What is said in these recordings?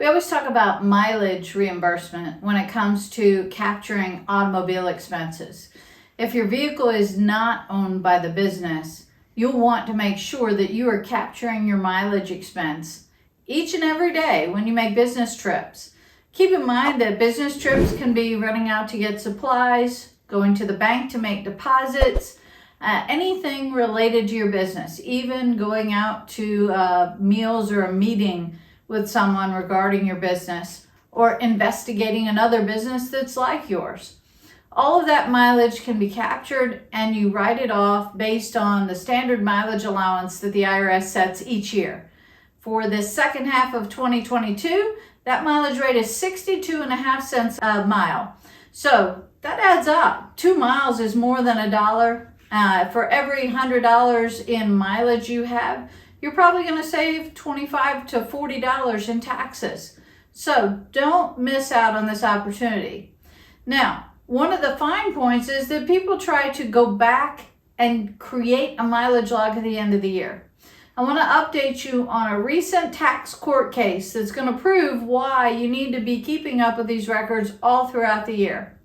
We always talk about mileage reimbursement when it comes to capturing automobile expenses. If your vehicle is not owned by the business, you'll want to make sure that you are capturing your mileage expense each and every day when you make business trips. Keep in mind that business trips can be running out to get supplies, going to the bank to make deposits, anything related to your business, even going out to meals or a meeting with someone regarding your business, or investigating another business that's like yours. All of that mileage can be captured and you write it off based on the standard mileage allowance that the IRS sets each year. For the second half of 2022, that mileage rate is 62.5 cents a mile. So that adds up. 2 miles is more than $1. For every $100 in mileage you have, you're probably going to save $25 to $40 in taxes. So don't miss out on this opportunity. Now, one of the fine points is that people try to go back and create a mileage log at the end of the year. I want to update you on a recent tax court case that's going to prove why you need to be keeping up with these records all throughout the year.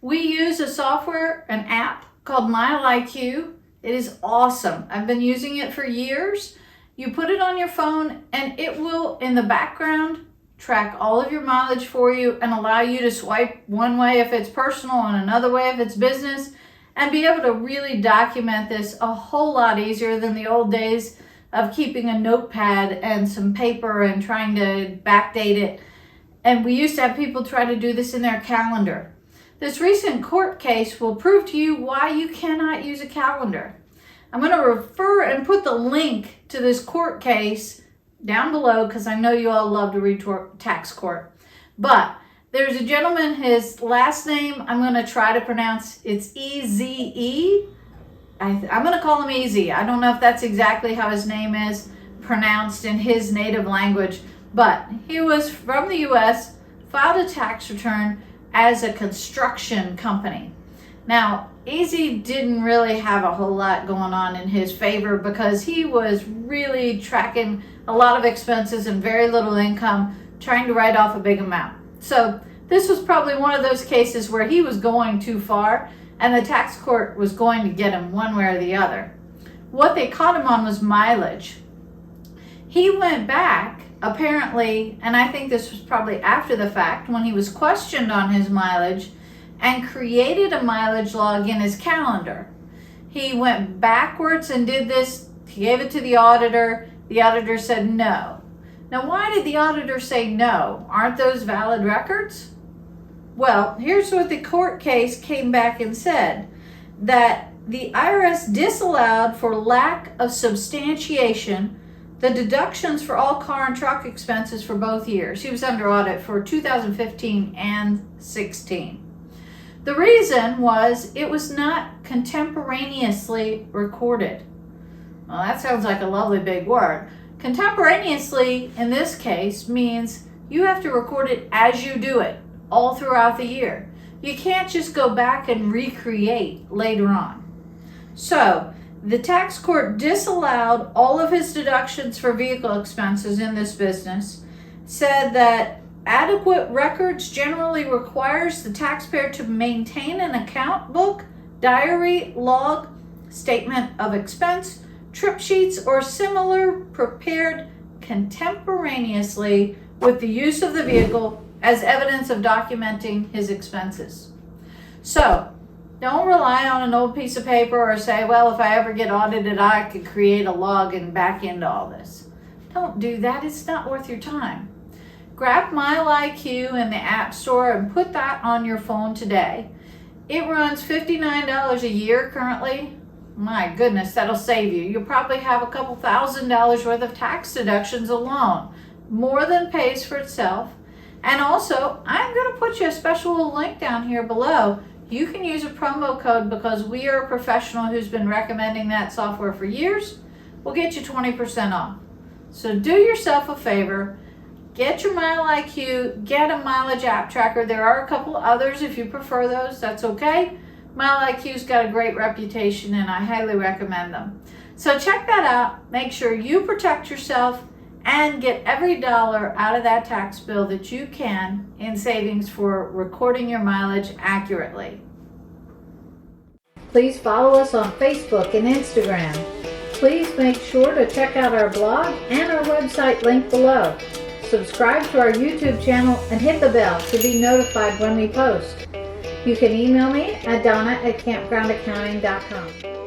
We use a software, an app called MileIQ. It is awesome. I've been using it for years. You put it on your phone and it will, in the background, track all of your mileage for you and allow you to swipe one way if it's personal and another way if it's business, and be able to really document this a whole lot easier than the old days of keeping a notepad and some paper and trying to backdate it. And we used to have people try to do this in their calendar. This recent court case will prove to you why you cannot use a calendar. I'm going to refer and put the link to this court case down below because I know you all love to read tax court. But there's a gentleman, his last name I'm going to try to pronounce. It's E-Z-E. I'm going to call him Easy. I don't know if that's exactly how his name is pronounced in his native language, but he was from the U.S., filed a tax return as a construction company. Now, Easy didn't really have a whole lot going on in his favor because he was really tracking a lot of expenses and very little income, trying to write off a big amount. So this was probably one of those cases where he was going too far and the tax court was going to get him one way or the other. What they caught him on was mileage. He went back, apparently, and I think this was probably after the fact, when he was questioned on his mileage, and created a mileage log in his calendar. He went backwards and did this. He gave it to the auditor. The auditor said no. Now, why did the auditor say no? Aren't those valid records? Well, here's what the court case came back and said, that the IRS disallowed for lack of substantiation the deductions for all car and truck expenses for both years. He was under audit for 2015 and 16. The reason was it was not contemporaneously recorded. Well, that sounds like a lovely big word. Contemporaneously, in this case, means you have to record it as you do it, all throughout the year. You can't just go back and recreate later on. So, the tax court disallowed all of his deductions for vehicle expenses in this business, said that adequate records generally requires the taxpayer to maintain an account book, diary, log, statement of expense, trip sheets, or similar prepared contemporaneously with the use of the vehicle as evidence of documenting his expenses. So, don't rely on an old piece of paper or say, well, if I ever get audited, I could create a log and back into all this. Don't do that. It's not worth your time. Grab MileIQ in the App Store and put that on your phone today. It runs $59 a year currently. My goodness, that'll save you. You'll probably have a couple $1,000s worth of tax deductions alone. More than pays for itself. And also, I'm going to put you a special link down here below. You can use a promo code because we are a professional who's been recommending that software for years. We'll get you 20% off. So do yourself a favor. Get your MileIQ, get a mileage app tracker. There are a couple others if you prefer those, that's okay. MileIQ's got a great reputation and I highly recommend them. So check that out. Make sure you protect yourself and get every dollar out of that tax bill that you can in savings for recording your mileage accurately. Please follow us on Facebook and Instagram. Please make sure to check out our blog and our website linked below. Subscribe to our YouTube channel and hit the bell to be notified when we post. You can email me at donna@campgroundaccounting.com.